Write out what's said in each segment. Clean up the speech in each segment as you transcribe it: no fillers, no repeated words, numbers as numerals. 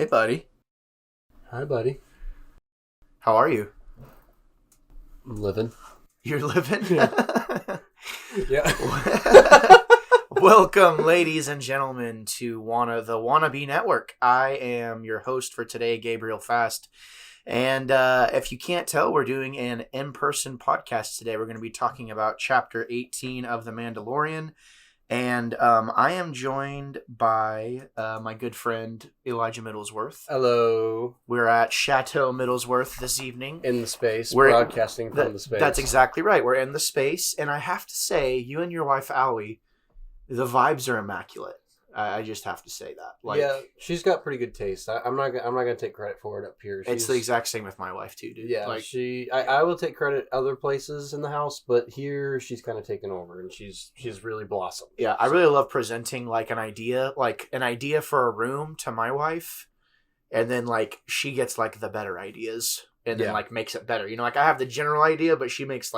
Hey, buddy. Hi, buddy. How are you? I'm living. You're living? Yeah. Welcome, ladies and gentlemen, to the Wannabe Network. I am your host for today, Gabriel Fast. And if you can't tell, we're doing an in-person podcast today. We're going to be talking about Chapter 18 of The Mandalorian. And I am joined by my good friend, Elijah Middlesworth. Hello. We're at Chateau Middlesworth this evening. In the space. We're broadcasting from the space. That's exactly right. We're in the space. And I have to say, you and your wife, Allie, the vibes are immaculate. I just have to say that. Yeah, she's got pretty good taste. I'm not gonna take credit for it up here. It's the exact same with my wife too, dude. Yeah, I will take credit other places in the house, but here she's kind of taken over, and she's really blossomed. Yeah, I really love presenting an idea for a room to my wife, and then she gets the better ideas, and then makes it better. I have the general idea, but she makes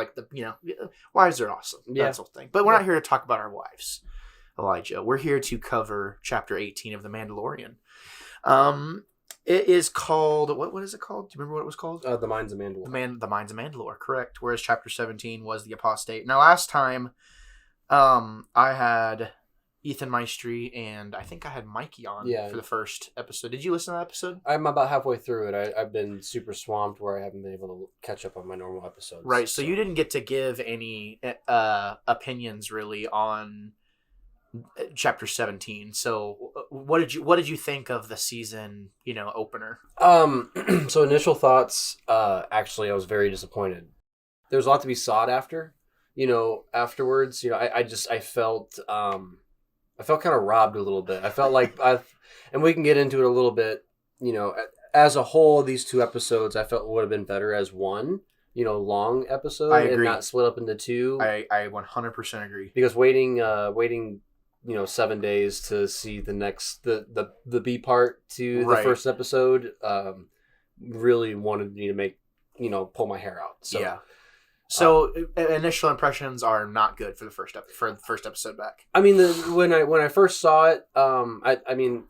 wives are awesome. Yeah. That's the whole thing. But we're not here to talk about our wives. Elijah, we're here to cover Chapter 18 of The Mandalorian. It is called, what is it called? Do you remember what it was called? The Mines of Mandalore. The Mines of Mandalore, correct. Whereas Chapter 17 was The Apostate. Now, last time, I had Ethan Maestri and I think I had Mikey on for the first episode. Did you listen to that episode? I'm about halfway through it. I've been super swamped where I haven't been able to catch up on my normal episodes. Right, so you didn't get to give any opinions really on Chapter 17. So what did you think of the season, opener? So initial thoughts, actually I was very disappointed. There's a lot to be sought after, afterwards. I felt kind of robbed a little bit. I felt and we can get into it a little bit, as a whole, these two episodes I felt would have been better as one, long episode. I agree. And not split up into two. I 100% agree. Because waiting 7 days to see the next the B part to the first episode really wanted me to make pull my hair out. So yeah. So initial impressions are not good for the first episode back. I mean, when I first saw it, I mean,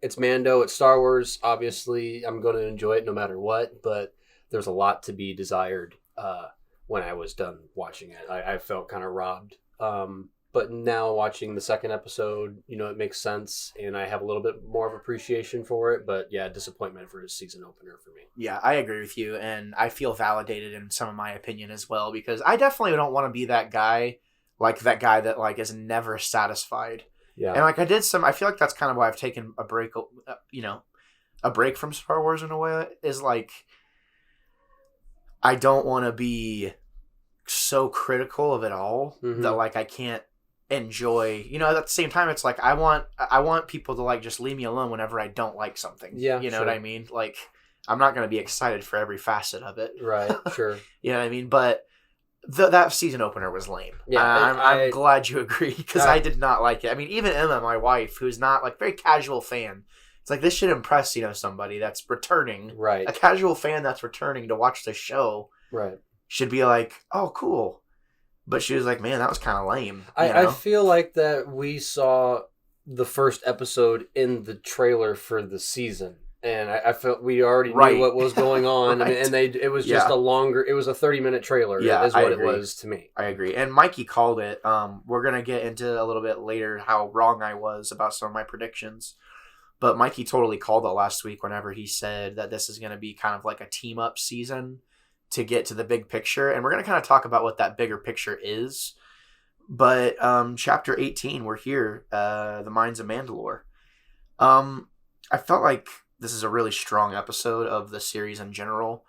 it's Mando, it's Star Wars. Obviously, I'm going to enjoy it no matter what. But there's a lot to be desired when I was done watching it. I felt kind of robbed. But now watching the second episode, it makes sense, and I have a little bit more of appreciation for it. But yeah, disappointment for his season opener for me. Yeah, I agree with you, and I feel validated in some of my opinion as well, because I definitely don't want to be that guy, that is never satisfied. Yeah, and I feel like that's kind of why I've taken a break, a break from Star Wars in a way, is I don't want to be so critical of it all that I can't enjoy, at the same time it's I want people to just leave me alone whenever I don't like something. Yeah, you know what I mean? I'm not going to be excited for every facet of it. Right, sure. You know what I mean? But that season opener was lame. Yeah, I'm glad you agree, because I did not like it. I mean, even Emma, my wife, who's not very casual fan, it's this should impress somebody that's returning. Right, a casual fan that's returning to watch the show. Right, should be oh, cool. But she was man, that was kind of lame. I feel like that we saw the first episode in the trailer for the season. And I felt we already knew what was going on. Right. I mean, it was just it was a 30-minute trailer is what it was to me. I agree. And Mikey called it. We're going to get into a little bit later how wrong I was about some of my predictions. But Mikey totally called it last week whenever he said that this is going to be kind of a team-up season to get to the big picture, and we're going to kind of talk about what that bigger picture is. But Chapter 18, we're here, the Mines of Mandalore. I felt like this is a really strong episode of the series in general,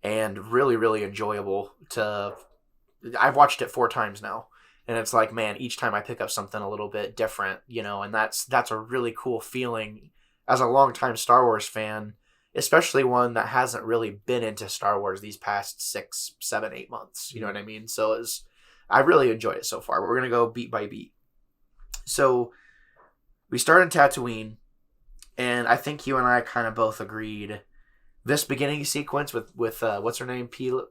and really, really enjoyable. I've watched it 4 times now, and it's man, each time I pick up something a little bit different, and that's a really cool feeling as a longtime Star Wars fan. Especially one that hasn't really been into Star Wars these past 6, 7, 8 months. You know what I mean? So I really enjoyed it so far. But we're going to go beat by beat. So we start in Tatooine. And I think you and I kind of both agreed. This beginning sequence with what's her name? Pelly?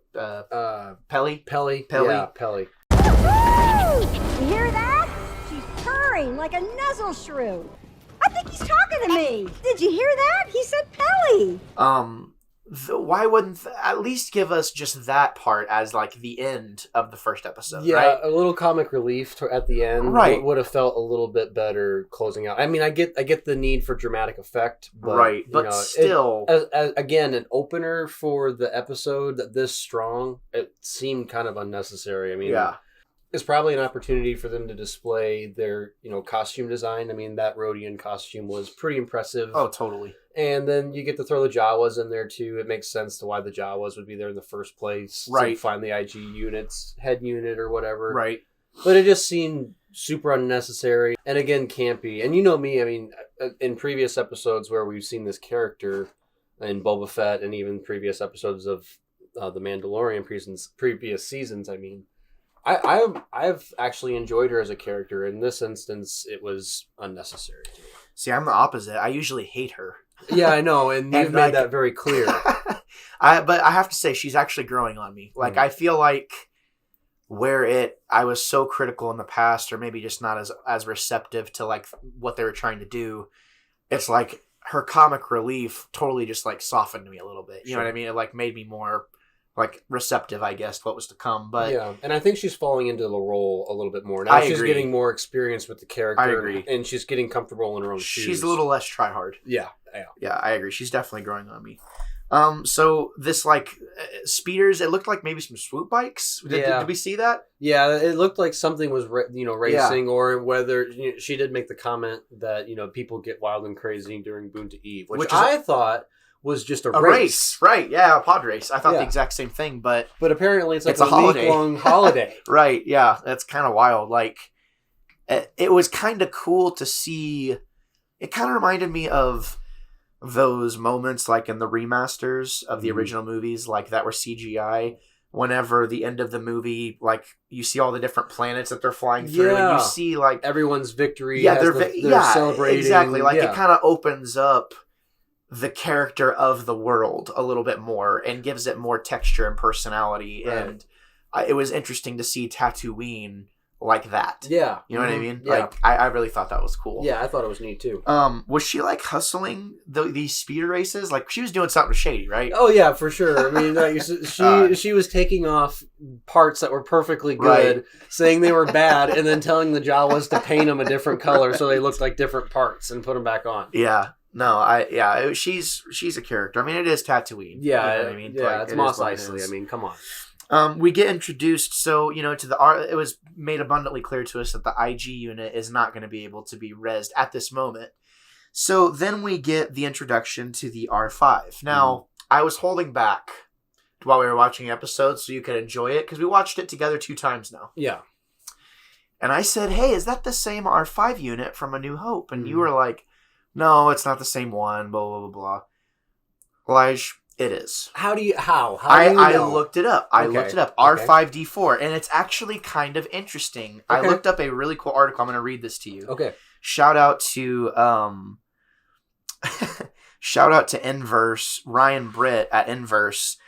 Pelly. Yeah, Pelly. You hear that? She's purring like a nuzzle shrew. I think he's talking talking to me. Did you hear that? He said Pelly. Why wouldn't at least give us just that part as like the end of the first episode? Yeah, right? a little comic relief at the end, right? Would have felt a little bit better closing out. I mean, I get the need for dramatic effect, but, right? But you know, still, as again, an opener for the episode this strong, it seemed kind of unnecessary. I mean, yeah. It's probably an opportunity for them to display their, costume design. I mean, that Rhodian costume was pretty impressive. Oh, totally. And then you get to throw the Jawas in there, too. It makes sense to why the Jawas would be there in the first place. Right. To find the IG unit's head unit or whatever. Right. But it just seemed super unnecessary. And again, campy. And you know me, I mean, in previous episodes where we've seen this character in Boba Fett and even previous episodes of the Mandalorian previous seasons, I mean, I've actually enjoyed her as a character. In this instance, it was unnecessary. See, I'm the opposite. I usually hate her. Yeah, I know, and you've made that very clear. But I have to say, she's actually growing on me. Like, I feel like I was so critical in the past, or maybe just not as receptive to like what they were trying to do. It's like her comic relief totally just like softened me a little bit. You know what I mean? It like made me more like receptive, I guess, to what was to come. But yeah, and I think she's falling into the role a little bit more now. She's getting more experience with the character. I agree, and she's getting comfortable in her own shoes. She's a little less try hard. Yeah, I agree. She's definitely growing on me. So this like speeders, it looked like maybe some swoop bikes. Did we see that? Yeah, it looked like something was racing, or whether she did make the comment that people get wild and crazy during Boon to Eve, which I thought was just a race. Right? Yeah, a pod race. I thought the exact same thing, but apparently it's like a week-long holiday. Right? Yeah, that's kind of wild. Like, it was kind of cool to see. It kind of reminded me of those moments, like in the remasters of the original movies, like that were CGI. Whenever the end of the movie, like you see all the different planets that they're flying through, and you see like everyone's victory. Yeah, they're celebrating. Exactly. Like it kind of opens up the character of the world a little bit more and gives it more texture and personality. Right. And it was interesting to see Tatooine like that. Yeah. You know what I mean? Yeah. Like, I really thought that was cool. Yeah, I thought it was neat too. Was she like hustling these speeder races? Like she was doing something shady, right? Oh yeah, for sure. I mean, like, she was taking off parts that were perfectly good, right, saying they were bad, and then telling the Jawas to paint them a different color so they looked like different parts and put them back on. Yeah. No, she's a character. I mean, it is Tatooine. Yeah, you know what I mean? Yeah, like, it's Mos Eisley. I mean, come on. We get introduced, so it was made abundantly clear to us that the IG unit is not going to be able to be rezzed at this moment. So then we get the introduction to the R5. Now, I was holding back while we were watching episodes so you could enjoy it, because we watched it together 2 times now. Yeah. And I said, hey, is that the same R5 unit from A New Hope? And you were like, no, it's not the same one, blah, blah, blah, blah. Elijah, it is. How do you know? I looked it up. R5D4, and it's actually kind of interesting. Okay. I looked up a really cool article. I'm going to read this to you. Okay. Shout out to Inverse, Ryan Britt at Inverse,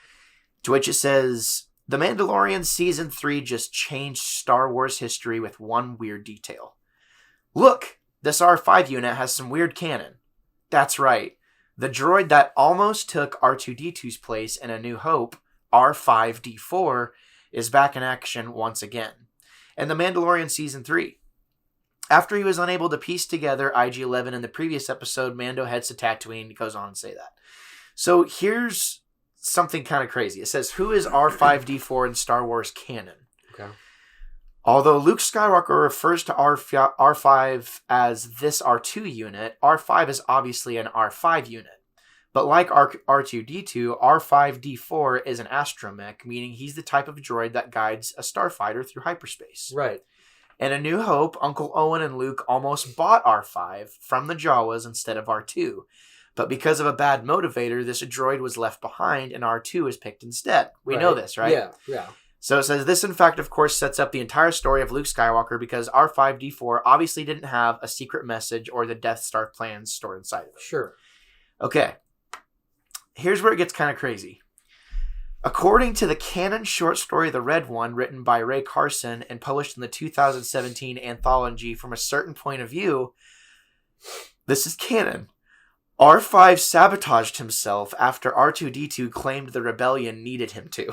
to which it says, The Mandalorian Season 3 just changed Star Wars history with one weird detail. Look, this R5 unit has some weird canon. That's right. The droid that almost took R2-D2's place in A New Hope, R5D4, is back in action once again. In The Mandalorian Season 3. After he was unable to piece together IG-11 in the previous episode, Mando heads to Tatooine. He goes on to say that. So here's something kind of crazy. It says, who is R5D4 in Star Wars canon? Okay. Although Luke Skywalker refers to R5 as this R2 unit, R5 is obviously an R5 unit. But like R2-D2, R5D4 is an astromech, meaning he's the type of droid that guides a starfighter through hyperspace. Right. In A New Hope, Uncle Owen and Luke almost bought R5 from the Jawas instead of R2. But because of a bad motivator, this droid was left behind and R2 is picked instead. We know this, right? Yeah. So it says, this in fact, of course, sets up the entire story of Luke Skywalker because R5D4 obviously didn't have a secret message or the Death Star plans stored inside of it. Sure. Okay. Here's where it gets kind of crazy. According to the canon short story The Red One, written by Ray Carson and published in the 2017 anthology From a Certain Point of View, This is canon. R5 sabotaged himself after R2-D2 claimed the rebellion needed him to.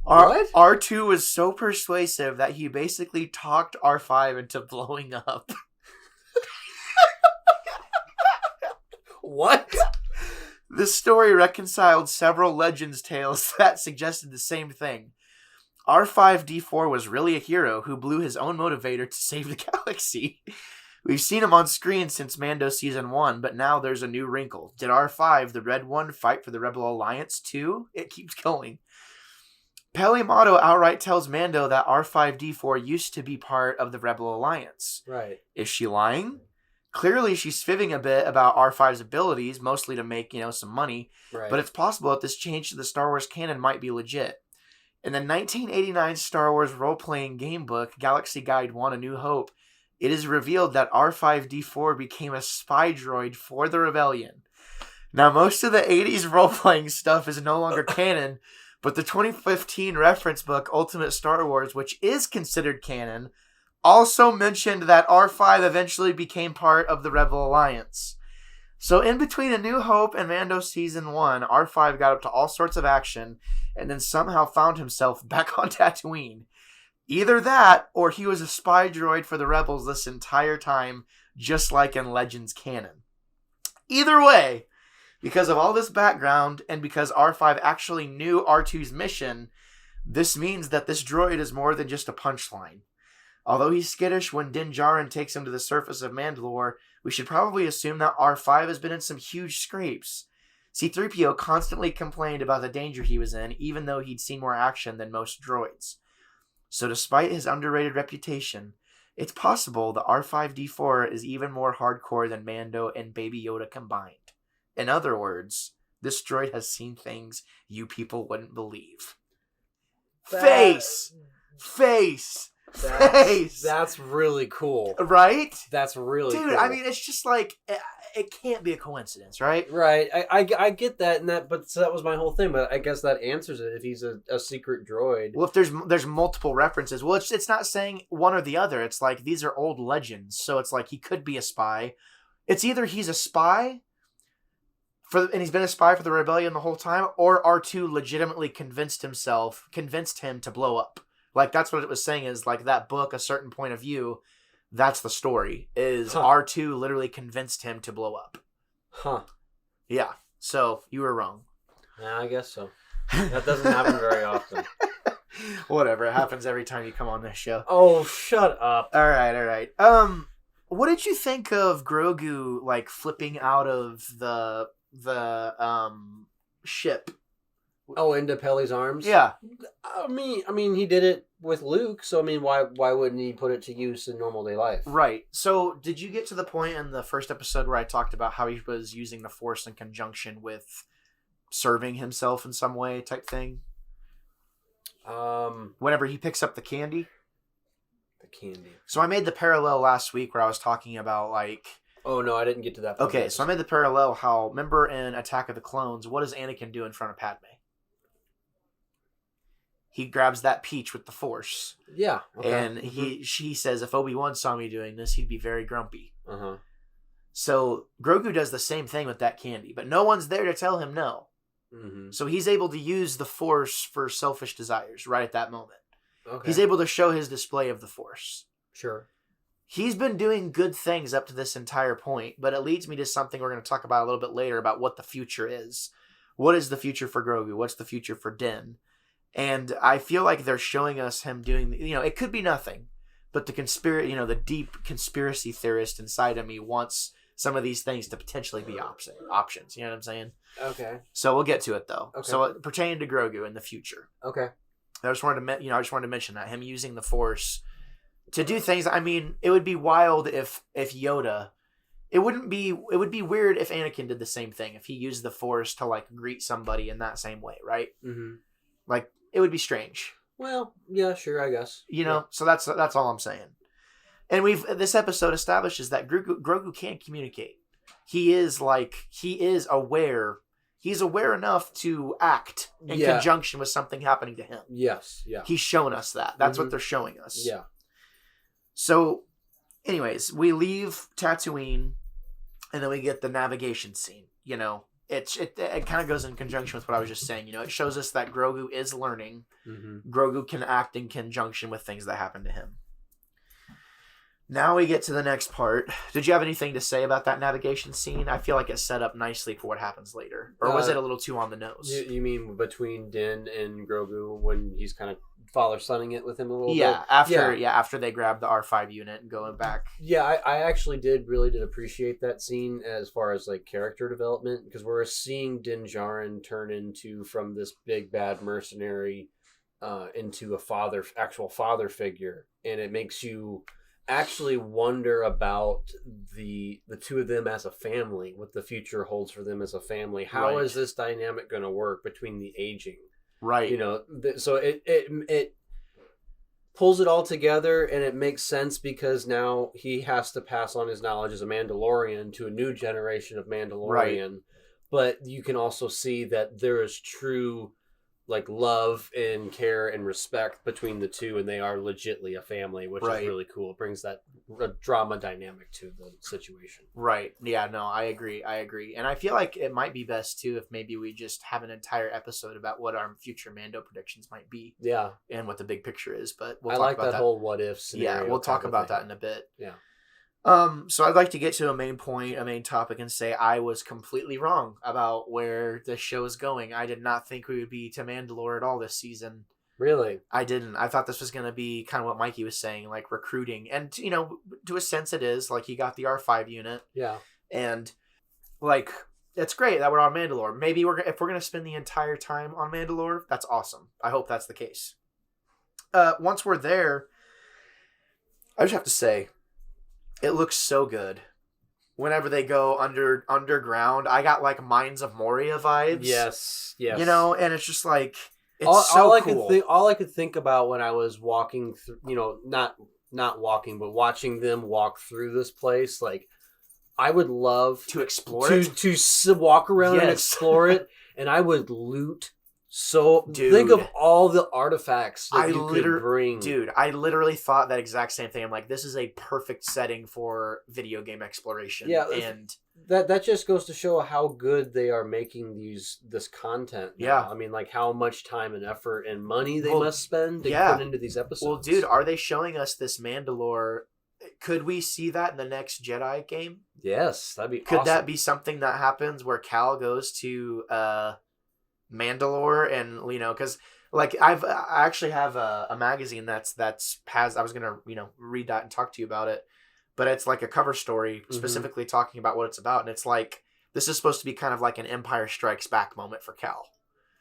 What? R2 was so persuasive that he basically talked R5 into blowing up. What? This story reconciled several Legends tales that suggested the same thing. R5-D4 was really a hero who blew his own motivator to save the galaxy. We've seen him on screen since Mando Season 1, but now there's a new wrinkle. Did R5, the Red One, fight for the Rebel Alliance too? It keeps going. Peli Motto outright tells Mando that R5-D4 used to be part of the Rebel Alliance. Right. Is she lying? Clearly, she's fibbing a bit about R5's abilities, mostly to make, some money. Right. But it's possible that this change to the Star Wars canon might be legit. In the 1989 Star Wars role-playing game book, Galaxy Guide 1: A New Hope, it is revealed that R5-D4 became a spy droid for the Rebellion. Now, most of the 80s role-playing stuff is no longer canon, but the 2015 reference book, Ultimate Star Wars, which is considered canon, also mentioned that R5 eventually became part of the Rebel Alliance. So in between A New Hope and Mando Season 1, R5 got up to all sorts of action and then somehow found himself back on Tatooine. Either that, or he was a spy droid for the Rebels this entire time, just like in Legends canon. Either way, because of all this background, and because R5 actually knew R2's mission, this means that this droid is more than just a punchline. Although he's skittish when Din Djarin takes him to the surface of Mandalore, we should probably assume that R5 has been in some huge scrapes. C-3PO constantly complained about the danger he was in, even though he'd seen more action than most droids. So despite his underrated reputation, it's possible that R5-D4 is even more hardcore than Mando and Baby Yoda combined. In other words, this droid has seen things you people wouldn't believe. Face! That's really cool. Right? That's really Dude, cool. I mean, it's just like, it can't be a coincidence, right? Right. I get that, but so that was my whole thing, but I guess that answers it if he's a secret droid. Well, if there's multiple references, well, it's not saying one or the other. It's like, these are old legends, so it's like he could be a spy. It's either he's a spy, and he's been a spy for the Rebellion the whole time, or R2 legitimately convinced him to blow up. Like, that's what it was saying, is like that book, A Certain Point of View, that's the story, is R2 literally convinced him to blow up. Huh. Yeah, so you were wrong. Yeah, I guess so. That doesn't happen very often. Whatever, it happens every time you come on this show. Oh, shut up. All right. What did you think of Grogu, like, flipping out of the ship? Oh, into Peli's arms? Yeah. I mean, he did it with Luke, so I mean, why wouldn't he put it to use in normal day life? Right. So, did you get to the point in the first episode where I talked about how he was using the Force in conjunction with serving himself in some way type thing? Whenever he picks up the candy? The candy. So, I made the parallel last week where I was talking about, like... Oh, no, I didn't get to that point. Okay, so I made the parallel how, remember in Attack of the Clones, what does Anakin do in front of Padme? He grabs that peach with the Force. Yeah. Okay. And she says, if Obi-Wan saw me doing this, he'd be very grumpy. Uh-huh. So Grogu does the same thing with that candy, but no one's there to tell him no. Mm-hmm. So he's able to use the Force for selfish desires right at that moment. Okay. He's able to show his display of the Force. Sure. He's been doing good things up to this entire point, but it leads me to something we're going to talk about a little bit later about what the future is. What is the future for Grogu? What's the future for Din? And I feel like they're showing us him doing, it could be nothing, but the deep conspiracy theorist inside of me wants some of these things to potentially be options. You know what I'm saying? Okay. So we'll get to it though. Okay. So pertaining to Grogu in the future. Okay. I just wanted to mention that him using the Force to do things. I mean, it would be wild if Yoda. It would be weird if Anakin did the same thing, if he used the Force to like greet somebody in that same way, right? Mm-hmm. Like, it would be strange. Well, yeah, sure, I guess. Yeah. So that's all I'm saying. And this episode establishes that Grogu can communicate. He is aware. He's aware enough to act in conjunction with something happening to him. Yes, yeah. He's shown us that. That's what they're showing us. Yeah. So anyways, we leave Tatooine, and then we get the navigation scene. You know, it kind of goes in conjunction with what I was just saying. You know, it shows us that Grogu is learning. Mm-hmm. Grogu can act in conjunction with things that happen to him. Now we get to the next part. Did you have anything to say about that navigation scene? I feel like it's set up nicely for what happens later. Or was it a little too on the nose? You mean between Din and Grogu when he's kind of father-sonning it with him a little bit? Yeah, after they grab the R5 unit and going back. Yeah, I actually really did appreciate that scene as far as like character development, because we're seeing Din Djarin turn into, from this big bad mercenary into a actual father figure, and it makes you actually wonder about the two of them as a family, what the future holds for them as a family. How is this dynamic going to work between the aging? Right. You know, so it pulls it all together, and it makes sense because now he has to pass on his knowledge as a Mandalorian to a new generation of Mandalorian. Right. But you can also see that there is true like love and care and respect between the two, and they are legitly a family, which is really cool. It brings that drama dynamic to the situation. Right. Yeah, no, I agree. And I feel like it might be best too if maybe we just have an entire episode about what our future Mando predictions might be. Yeah. And what the big picture is, but we'll I talk like about that whole what if scenario. Yeah, we'll talk about that in a bit. Yeah. So I'd like to get to a main topic, and say I was completely wrong about where the show is going. I did not think we would be to Mandalore at all this season. Really? I didn't. I thought this was going to be kind of what Mikey was saying, like recruiting. And, you know, to a sense it is. Like, you got the R5 unit. Yeah. And, like, it's great that we're on Mandalore. Maybe if we're going to spend the entire time on Mandalore, that's awesome. I hope that's the case. Once we're there, I just have to say, it looks so good. Whenever they go underground, I got like Mines of Moria vibes. Yes. You know, and it's just like it's cool. All I could think about when I was walking through, you know, not walking, but watching them walk through this place, like I would love to explore it, to walk around and explore it, and I would loot. So think of all the artifacts that you could bring. Dude, I literally thought that exact same thing. I'm like, this is a perfect setting for video game exploration. Yeah, and that just goes to show how good they are making this content now. Yeah. I mean, like how much time and effort and money they must spend to put into these episodes. Well, dude, are they showing us this Mandalore? Could we see that in the next Jedi game? Yes, that'd be Could awesome. that be something that happens where Cal goes to Mandalore, and you know, because like I actually have a magazine that's has, I was gonna, you know, read that and talk to you about it, but it's like a cover story specifically talking about what it's about, and it's like this is supposed to be kind of like an Empire Strikes Back moment for Cal.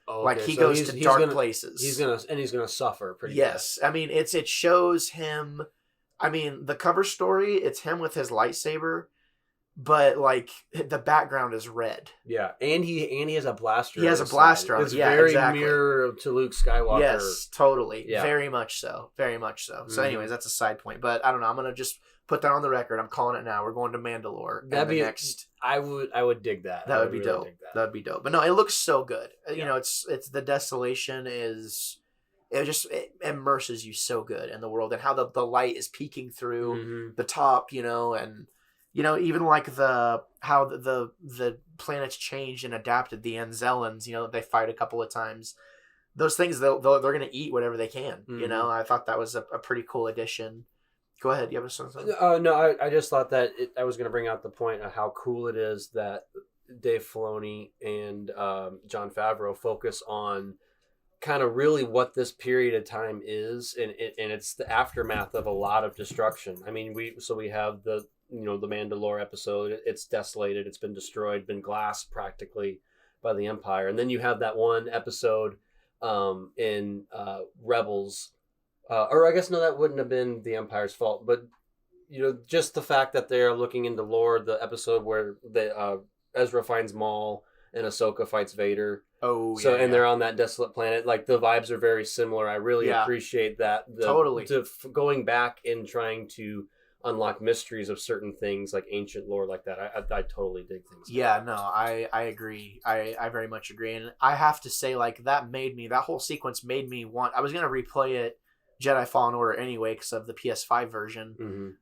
Oh, like he goes to dark places. He's gonna suffer pretty. Yes, bad. I mean it shows him. I mean the cover story, it's him with his lightsaber. But like the background is red. Yeah, and he has a blaster. He has a blaster on. It's very mirror to Luke Skywalker. Yes, totally. Yeah. Very much so. Very much so. So, anyways, that's a side point. But I don't know. I'm gonna just put that on the record. I'm calling it now. We're going to Mandalore. That'd be next. I would dig that. That would be dope. That would be dope. But no, it looks so good. Yeah. You know, it's the desolation is. It immerses you so good in the world, and how the light is peeking through the top. You know, and. You know, even like how the planets changed and adapted, the Anzellans, you know, they fight a couple of times. Those things, they're going to eat whatever they can. You know, I thought that was a pretty cool addition. Go ahead. You have something? No, I just thought that I was going to bring out the point of how cool it is that Dave Filoni and Jon Favreau focus on kind of really what this period of time is, and it's the aftermath of a lot of destruction. I mean, we have the Mandalore episode. It's desolated. It's been destroyed, been glassed practically by the Empire. And then you have that one episode in Rebels. Or I guess, no, that wouldn't have been the Empire's fault. But, you know, just the fact that they're looking into lore, the episode where Ezra finds Maul and Ahsoka fights Vader. Oh, yeah. So, and they're on that desolate planet. Like, the vibes are very similar. I really appreciate that. Totally. Going back and trying to unlock mysteries of certain things like ancient lore like that. I totally dig things. Yeah, no, I agree. I very much agree. And I have to say, like, that whole sequence made me want, I was going to replay it Jedi Fallen Order anyway because of the PS5 version.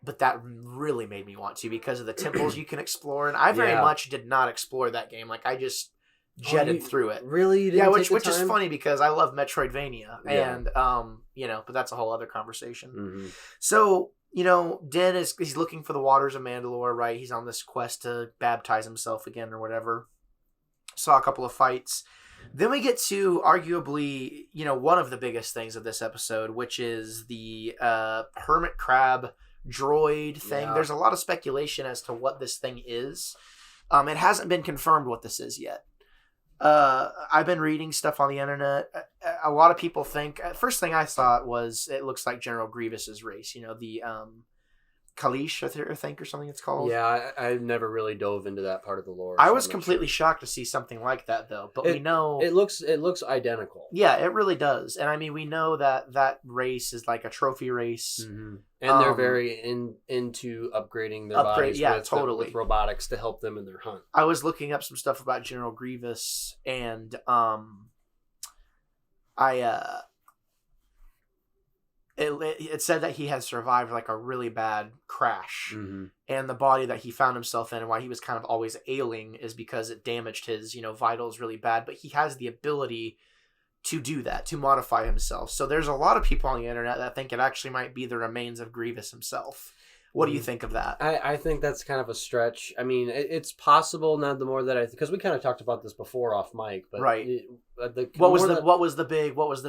but that really made me want to because of the temples you can explore, and I very much did not explore that game. Like I just jetted through it. Really? You didn't take the which is time? funny because I love Metroidvania, and but that's a whole other conversation. Mm-hmm. So Din he's looking for the waters of Mandalore, right? He's on this quest to baptize himself again or whatever. Saw a couple of fights. Then we get to arguably, one of the biggest things of this episode, which is the hermit crab droid thing. There's a lot of speculation as to what this thing is. It hasn't been confirmed what this is yet. I've been reading stuff on the internet. A lot of people think, first thing I thought was it looks like General Grievous's race, the Kalish, I think, or something it's called. Yeah, I've never really dove into that part of the lore. I was completely shocked to see something like that, though. But we know it looks identical. Yeah, it really does. And I mean, we know that race is like a trophy race, and they're very into upgrading their bodies with robotics to help them in their hunt. I was looking up some stuff about General Grievous, and It said that he had survived like a really bad crash, and the body that he found himself in and why he was kind of always ailing is because it damaged his vitals really bad. But he has the ability to do that, to modify himself. So there's a lot of people on the internet that think it actually might be the remains of Grievous himself. What do you think of that? I think that's kind of a stretch. I mean, it's possible. Not the more that because we kind of talked about this before off mic, but right. What was the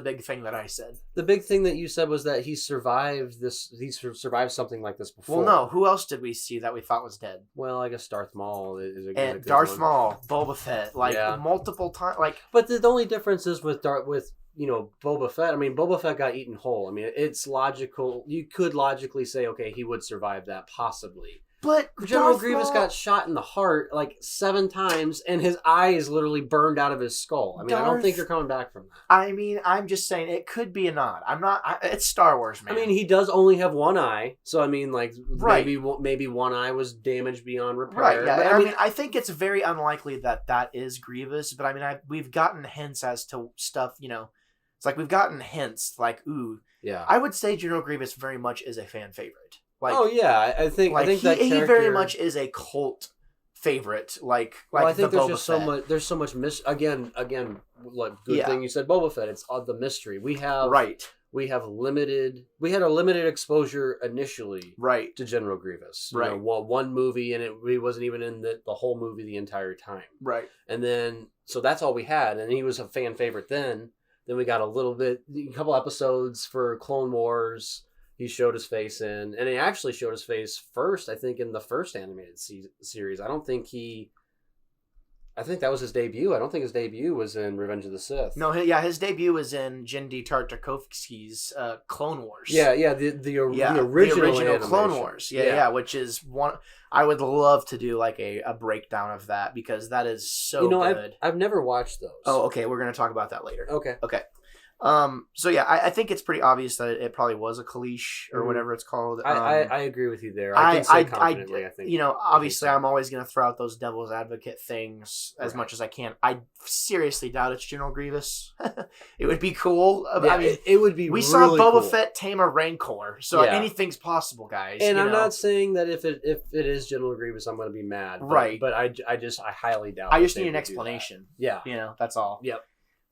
big thing that I said? The big thing that you said was that he survived this. He survived something like this before. Well, no. Who else did we see that we thought was dead? Well, I guess Darth Maul is a good Darth Maul, Boba Fett, multiple times. But the only difference is with Boba Fett. I mean, Boba Fett got eaten whole. I mean, it's logical. You could logically say, okay, he would survive that possibly. But General Grievous got shot in the heart 7 times, and his eye is literally burned out of his skull. I mean, I don't think you're coming back from that. I mean, I'm just saying it could be a nod. I'm not. It's Star Wars, man. I mean, he does only have one eye, so I mean, maybe one eye was damaged beyond repair. Right. Yeah. But, I mean, I think it's very unlikely that is Grievous. But I mean, we've gotten hints as to stuff. It's like we've gotten hints ooh. Yeah. I would say General Grievous very much is a fan favorite. I think that character... he very much is a cult favorite. I think there's just so much. There's so much again. Good thing you said Boba Fett. It's the mystery we have. Right. We have limited. We had a limited exposure initially. Right. To General Grievous. Right. One movie, and he wasn't even in the whole movie the entire time. Right. And then so that's all we had, and he was a fan favorite then. Then we got a couple episodes for Clone Wars. He showed his face in, and he actually showed his face first, I think, in the first animated series. I think that was his debut. I don't think his debut was in Revenge of the Sith. No, his debut was in Genndy Tartakovsky's Clone Wars. The original Clone Wars. Yeah, which is one. I would love to do a breakdown of that because that is so good. I've never watched those. Oh, okay. We're going to talk about that later. Okay. So yeah, I think it's pretty obvious that it probably was a Kalish or whatever it's called. I agree with you there. I can say confidently, I think. Obviously I'm always going to throw out those devil's advocate things as much as I can. I seriously doubt it's General Grievous. It would be cool. I mean, it would be. We saw Boba Fett tame a Rancor, so anything's possible, guys. And I'm not saying that if it is General Grievous, I'm going to be mad. Right. But I highly doubt. I just need an explanation. Yeah. That's all. Yep.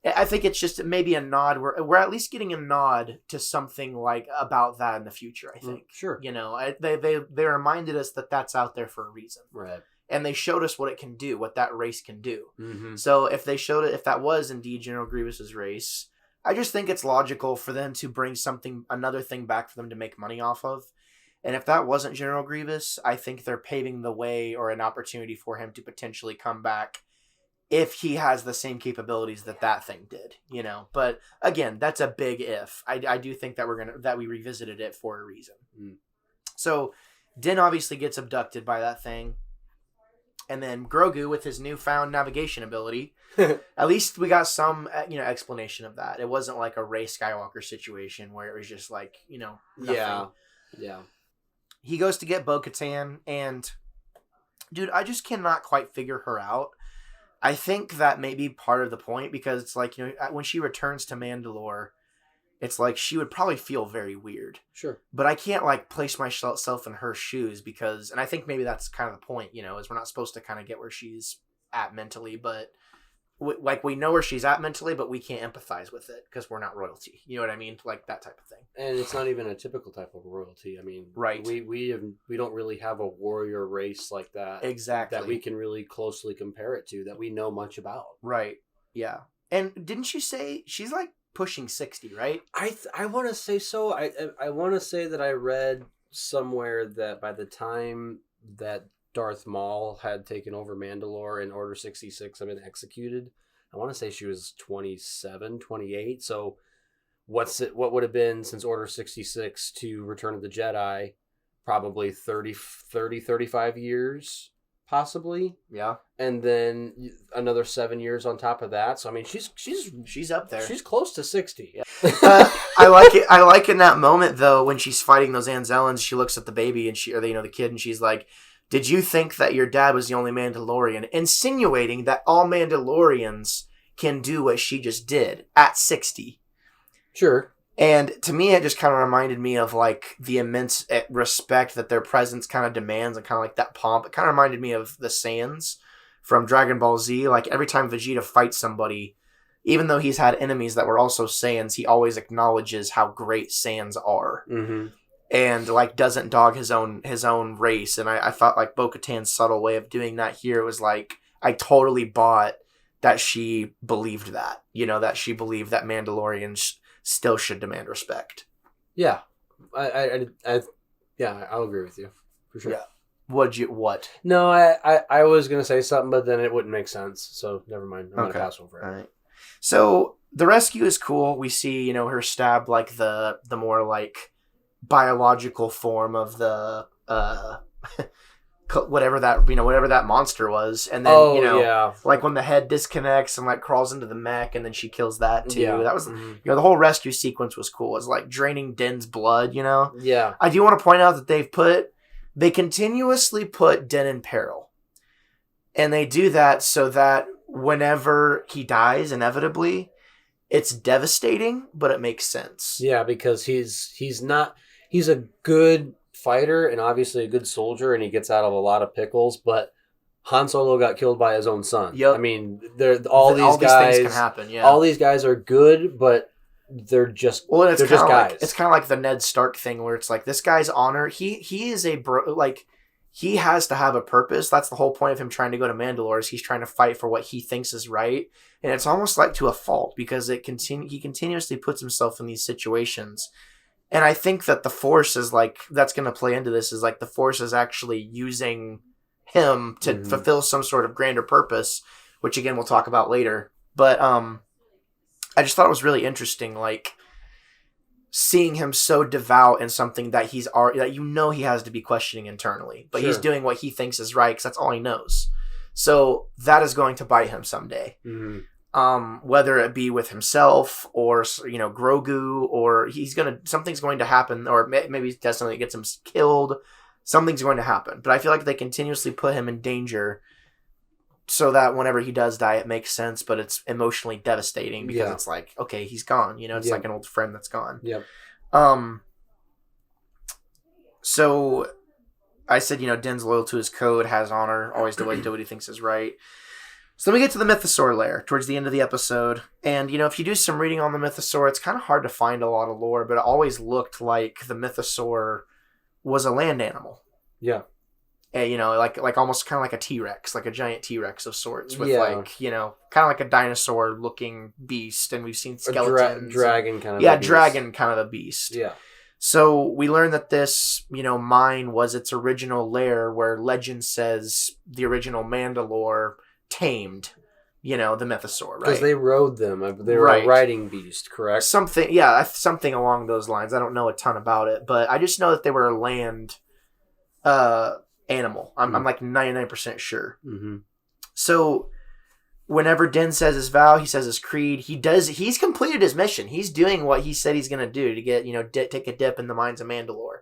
I think it's just maybe a nod. We're at least getting a nod to something about that in the future. I think. Sure. They reminded us that that's out there for a reason. Right. And they showed us what it can do, what that race can do. Mm-hmm. So if they showed it, if that was indeed General Grievous's race, I just think it's logical for them to bring another thing back for them to make money off of. And if that wasn't General Grievous, I think they're paving the way or an opportunity for him to potentially come back if he has the same capabilities that thing did, But again, that's a big if. I do think that we revisited it for a reason. Mm. So Din obviously gets abducted by that thing. And then Grogu with his newfound navigation ability, at least we got some, explanation of that. It wasn't like a Rey Skywalker situation where it was just nothing. Yeah. He goes to get Bo-Katan, and dude, I just cannot quite figure her out. I think that may be part of the point because it's when she returns to Mandalore, it's like she would probably feel very weird. Sure. But I can't like place myself in her shoes because, and I think maybe that's kind of the point, you know, is we're not supposed to kind of get where she's at mentally, but we know where she's at mentally, but we can't empathize with it because we're not royalty. You know what I mean? Like that type of thing. And it's not even a typical type of royalty. I mean, right. We don't really have a warrior race like that. Exactly. That we can really closely compare it to, that we know much about. Right. Yeah. And didn't you say she's like pushing 60, right? I want to say so. I want to say that I read somewhere that by the time that Darth Maul had taken over Mandalore and Order 66 had been executed, I want to say she was 27, 28. So what would have been since Order 66 to Return of the Jedi? Probably 30, 35 years, possibly. Yeah. And then another 7 years on top of that. So I mean, she's up there. She's close to 60. Yeah. I like it. I like in that moment though when she's fighting those Anzellans, she looks at the baby and the kid, and she's like, "Did you think that your dad was the only Mandalorian?" Insinuating that all Mandalorians can do what she just did at 60. Sure. And to me, it just kind of reminded me of like the immense respect that their presence kind of demands, and kind of like that pomp. It kind of reminded me of the Saiyans from Dragon Ball Z. Like every time Vegeta fights somebody, even though he's had enemies that were also Saiyans, he always acknowledges how great Saiyans are. Mm-hmm. And like doesn't dog his own race. And I thought like Bo-Katan's subtle way of doing that here was like, I totally bought that she believed that, you know, that she believed that Mandalorians still should demand respect. Yeah. I'll agree with you for sure. Yeah. What? No, I was going to say something, but then it wouldn't make sense. So never mind. I'm going to pass over it. All right. So the rescue is cool. We see, you know, her stab like the more like biological form of the whatever that monster was, and then like when the head disconnects and like crawls into the mech, and then she kills that too. That was the whole rescue sequence was cool. It was like draining Din's blood, you know. Yeah. I do want to point out that they continuously put Din in peril, and they do that so that whenever he dies, inevitably, it's devastating, but it makes sense. Yeah, because he's a good fighter and obviously a good soldier, and he gets out of a lot of pickles, but Han Solo got killed by his own son. Yep. I mean, all these guys things can happen, yeah. All these guys are good, but they're just guys. It's kind of like the Ned Stark thing where it's like this guy's honor, he is he has to have a purpose. That's the whole point of him trying to go to Mandalore, is he's trying to fight for what he thinks is right. And it's almost like to a fault, because he continuously puts himself in these situations. And I think that the Force is like, that's going to play into this, is like the Force is actually using him to fulfill some sort of grander purpose, which again, we'll talk about later. But I just thought it was really interesting, like seeing him so devout in something that that he has to be questioning internally, but he's doing what he thinks is right because that's all he knows. So that is going to bite him someday. Mm-hmm. Whether it be with himself or, you know, Grogu, or something's going to happen, or maybe he does something that gets him killed. Something's going to happen. But I feel like they continuously put him in danger so that whenever he does die, it makes sense, but it's emotionally devastating because it's like, okay, he's gone. You know, it's like an old friend that's gone. Yep. So I said, you know, Din's loyal to his code, has honor, always do what he thinks is right. So then we get to the Mythosaur lair towards the end of the episode. And, you know, if you do some reading on the Mythosaur, it's kind of hard to find a lot of lore, but it always looked like the Mythosaur was a land animal. Yeah. And, you know, like almost kind of like a T-Rex, like a giant T-Rex of sorts with like, you know, kind of like a dinosaur looking beast. And we've seen skeletons. Dragon kind of a beast. Dragon kind of a beast. Yeah. So we learn that this, you know, mine was its original lair, where legend says the original Mandalore tamed, you know, the Mythosaur, right? Because they rode them. They were a riding beast, correct? Something along those lines. I don't know a ton about it, but I just know that they were a land animal. I'm like 99% sure. Mm-hmm. So whenever Din says his vow, he says his creed, he's completed his mission. He's doing what he said he's going to do to get, you know, take a dip in the Mines of Mandalore.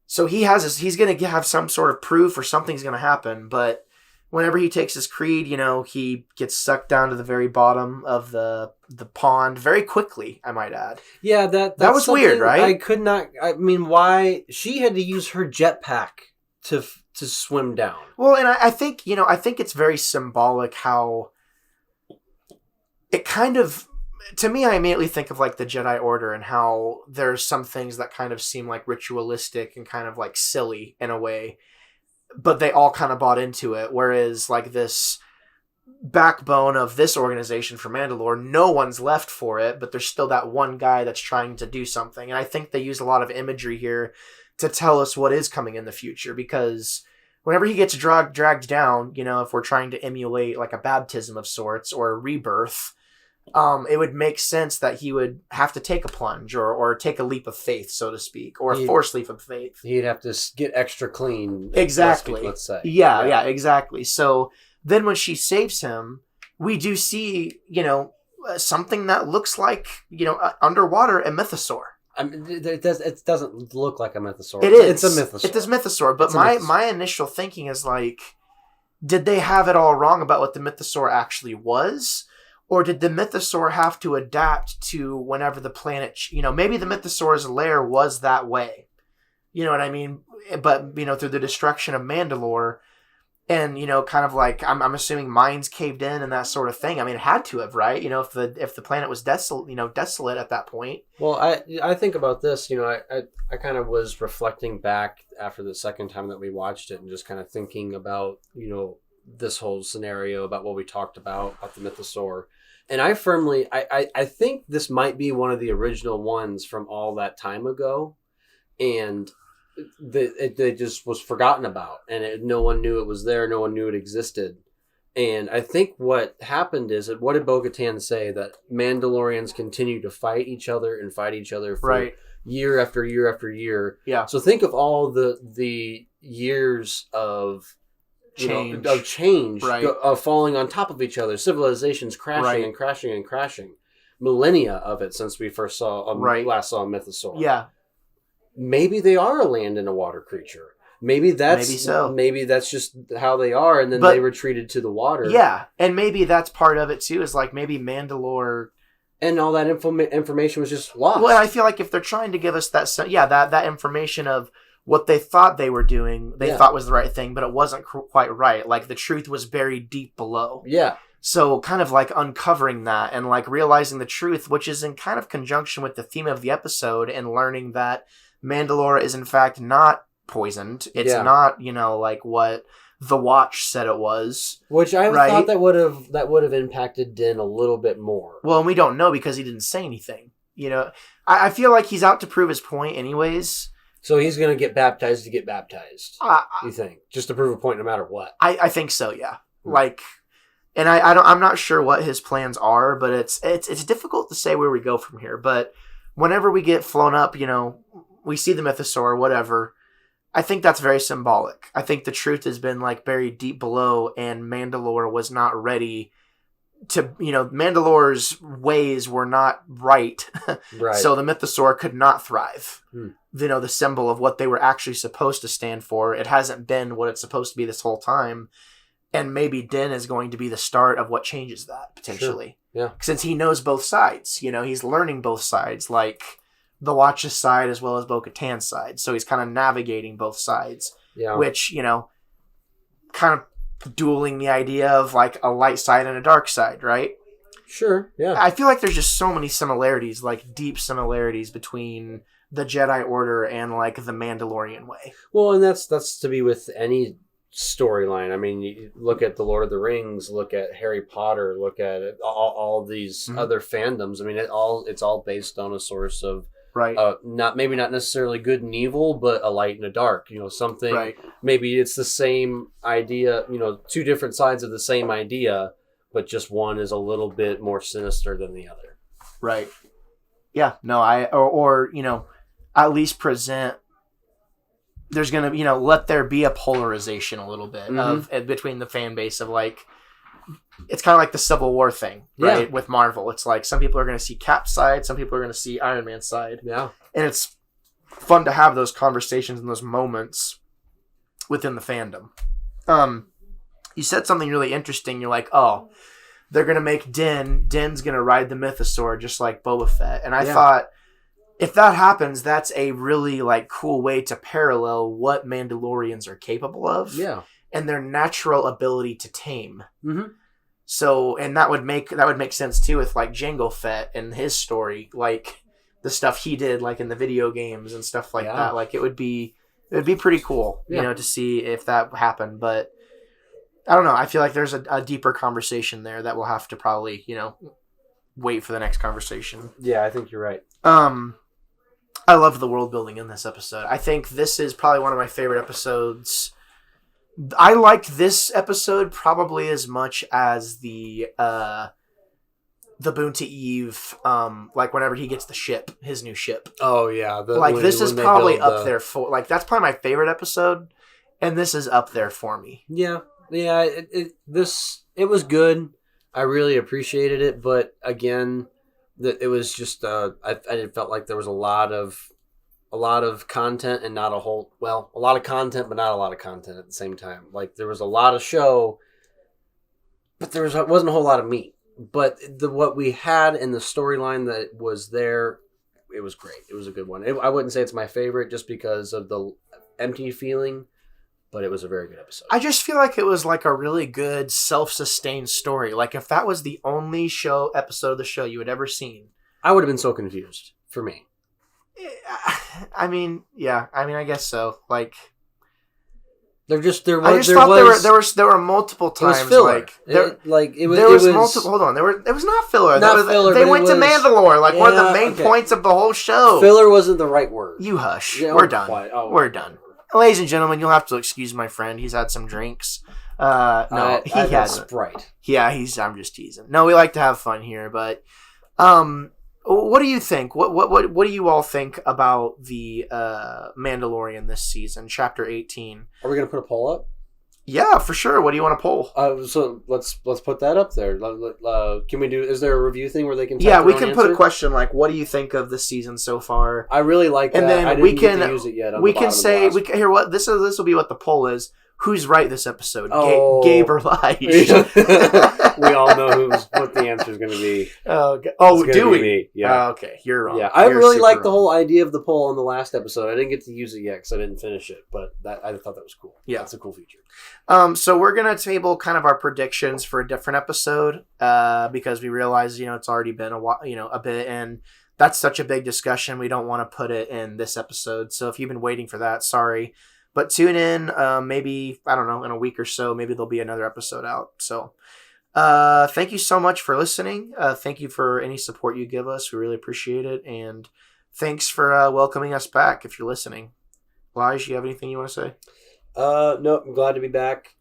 So he's going to have some sort of proof, or something's going to happen, but whenever he takes his creed, he gets sucked down to the very bottom of the pond very quickly, I might add. Yeah, that was weird, right? I could not. I mean, why she had to use her jetpack to swim down? Well, and I think I think it's very symbolic how it kind of. To me, I immediately think of like the Jedi Order and how there's some things that kind of seem like ritualistic and kind of like silly in a way, but they all kind of bought into it. Whereas like this backbone of this organization for Mandalore, no one's left for it, but there's still that one guy that's trying to do something. And I think they use a lot of imagery here to tell us what is coming in the future, because whenever he gets dragged down, if we're trying to emulate like a baptism of sorts or a rebirth, it would make sense that he would have to take a plunge or take a leap of faith, so to speak, or a forced leap of faith. He'd have to get extra clean. Exactly. Let's say. Yeah, exactly. So then when she saves him, we do see, something that looks like, underwater a mythosaur. I mean, it doesn't look like a mythosaur. It is. It's a mythosaur. It is mythosaur. But my initial thinking is like, did they have it all wrong about what the mythosaur actually was? Or did the mythosaur have to adapt to whenever the planet, maybe the mythosaur's lair was that way. You know what I mean? But, through the destruction of Mandalore and, kind of like, I'm assuming mines caved in and that sort of thing. I mean, it had to have, right? If the planet was desolate at that point. Well, I think about this, I kind of was reflecting back after the second time that we watched it and just kind of thinking about, this whole scenario about what we talked about the mythosaur. And I think this might be one of the original ones from all that time ago. And it just was forgotten about. And no one knew it was there. No one knew it existed. And I think what happened is, what did Bo-Katan say? That Mandalorians continue to fight each other for year after year after year. Yeah. So think of all the years of change, right? Of falling on top of each other, civilizations crashing and crashing and crashing, millennia of it since we first last saw a mythosaur. Yeah, maybe they are a land and a water creature. Maybe that's just how they are, and then they retreated to the water. Yeah, and maybe that's part of it too. Is like maybe Mandalore. And all that information was just lost. Well, I feel like if they're trying to give us that information of what they thought they were doing, they thought was the right thing, but it wasn't quite right. Like the truth was buried deep below. Yeah. So kind of like uncovering that and like realizing the truth, which is in kind of conjunction with the theme of the episode, and learning that Mandalore is in fact not poisoned. It's not, like what the Watch said it was. Which I thought that would have impacted Din a little bit more. Well, and we don't know because he didn't say anything. I feel like he's out to prove his point anyways. So he's going to get baptized to get baptized, you think? Just to prove a point no matter what? I think so, yeah. Like, and I'm not sure what his plans are, but it's difficult to say where we go from here. But whenever we get flown up, we see the mythosaur, whatever, I think that's very symbolic. I think the truth has been like buried deep below, and Mandalore was not ready to, Mandalore's ways were not right. Right. So the mythosaur could not thrive. The symbol of what they were actually supposed to stand for. It hasn't been what it's supposed to be this whole time. And maybe Din is going to be the start of what changes that, potentially. Sure. Yeah. Since he knows both sides. He's learning both sides, like the Watch's side as well as Bo-Katan's side. So he's kind of navigating both sides. Yeah. Which, kind of dueling the idea of like a light side and a dark side, right? Sure, yeah. I feel like there's just so many similarities, like deep similarities between the Jedi Order and like the Mandalorian way. Well, and that's to be with any storyline. I mean, you look at the Lord of the Rings, look at Harry Potter, look at all these other fandoms. I mean, it's all based on a source of not necessarily good and evil, but a light and a dark. Something. Right. Maybe it's the same idea. Two different sides of the same idea, but just one is a little bit more sinister than the other. Right. Yeah. No. Or at least present. There's gonna let there be a polarization a little bit of between the fan base of like. It's kind of like the Civil War thing, right? Yeah. With Marvel, it's like some people are going to see Cap's side, some people are going to see Iron Man's side. Yeah, and it's fun to have those conversations and those moments within the fandom. you said something really interesting. You're like, oh, they're going to make Din. Din's going to ride the mythosaur just like Boba Fett. And I thought, if that happens, that's a really like cool way to parallel what Mandalorians are capable of. Yeah. And their natural ability to tame. Mm-hmm. So, and that would make sense too with like Jango Fett and his story, like the stuff he did like in the video games and stuff like that. Like it would be pretty cool, you know, to see if that happened. But I don't know. I feel like there's a deeper conversation there that we'll have to probably, you know, wait for the next conversation. Yeah, I think you're right. I love the world building in this episode. I think this is probably one of my favorite episodes. I liked this episode probably as much as the Boon to Eve, like whenever he gets the ship, his new ship. Oh yeah, this is probably up there for like that's probably my favorite episode, and this is up there for me. Yeah. It was good. I really appreciated it, but again, it was just I felt like there was a lot of content and not a whole a lot of content but not a lot of content at the same time. Like there was a lot of show, but wasn't a whole lot of meat. But what we had in the storyline that was there, it was great. It was a good one. I wouldn't say it's my favorite just because of the empty feeling, but it was a very good episode. I just feel like it was like a really good self-sustained story. Like if that was the only episode of the show you had ever seen, I would have been so confused for me. I mean, yeah. I mean, I guess so. Like, there were multiple times. It was filler. There was multiple. Hold on, it was not filler. Not filler. They went to Mandalore, like one of the main points of the whole show. Filler wasn't the right word. You hush. Yeah, We're done. We're done. Ladies and gentlemen, you'll have to excuse my friend. He's had some drinks. No, he hasn't. Sprite. Yeah, I'm just teasing. No, we like to have fun here, but what do you think? What do you all think about the Mandalorian this season, Chapter 18? Are we gonna put a poll up? Yeah, for sure. What do you want to poll? So let's put that up there. Can we do? Is there a review thing where they can? Yeah, we can put a question like, "What do you think of this season so far?" I really like that. And then I didn't get to use it yet. We can say here what this will be what the poll is. Who's right this episode? Gabe or Elijah? We all know what the answer is going to be. Do we? Me. Yeah. Okay, you're wrong. Yeah, I really liked the whole idea of the poll on the last episode. I didn't get to use it yet because I didn't finish it, but I thought that was cool. Yeah, that's a cool feature. So we're gonna table kind of our predictions for a different episode, because we realize it's already been a while, a bit, and that's such a big discussion. We don't want to put it in this episode. So if you've been waiting for that, sorry. But tune in, maybe, I don't know, in a week or so, maybe there'll be another episode out. So thank you so much for listening. Thank you for any support you give us. We really appreciate it. And thanks for welcoming us back if you're listening. Elijah, you have anything you want to say? No, I'm glad to be back.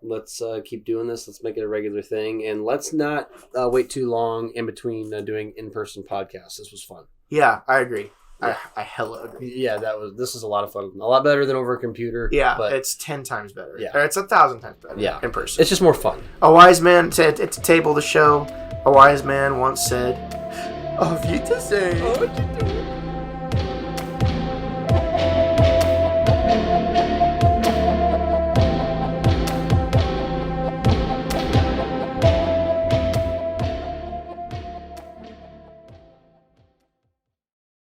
Let's keep doing this. Let's make it a regular thing. And let's not wait too long in between doing in-person podcasts. This was fun. Yeah, I agree. Yeah. I hella agree. Yeah, this is a lot of fun. A lot better than over a computer. Yeah, but it's 10 times better. Yeah. Or it's 1,000 times better. Yeah. In person. It's just more fun. A wise man, to table the show, a wise man once said, "Auf Wiedersehen."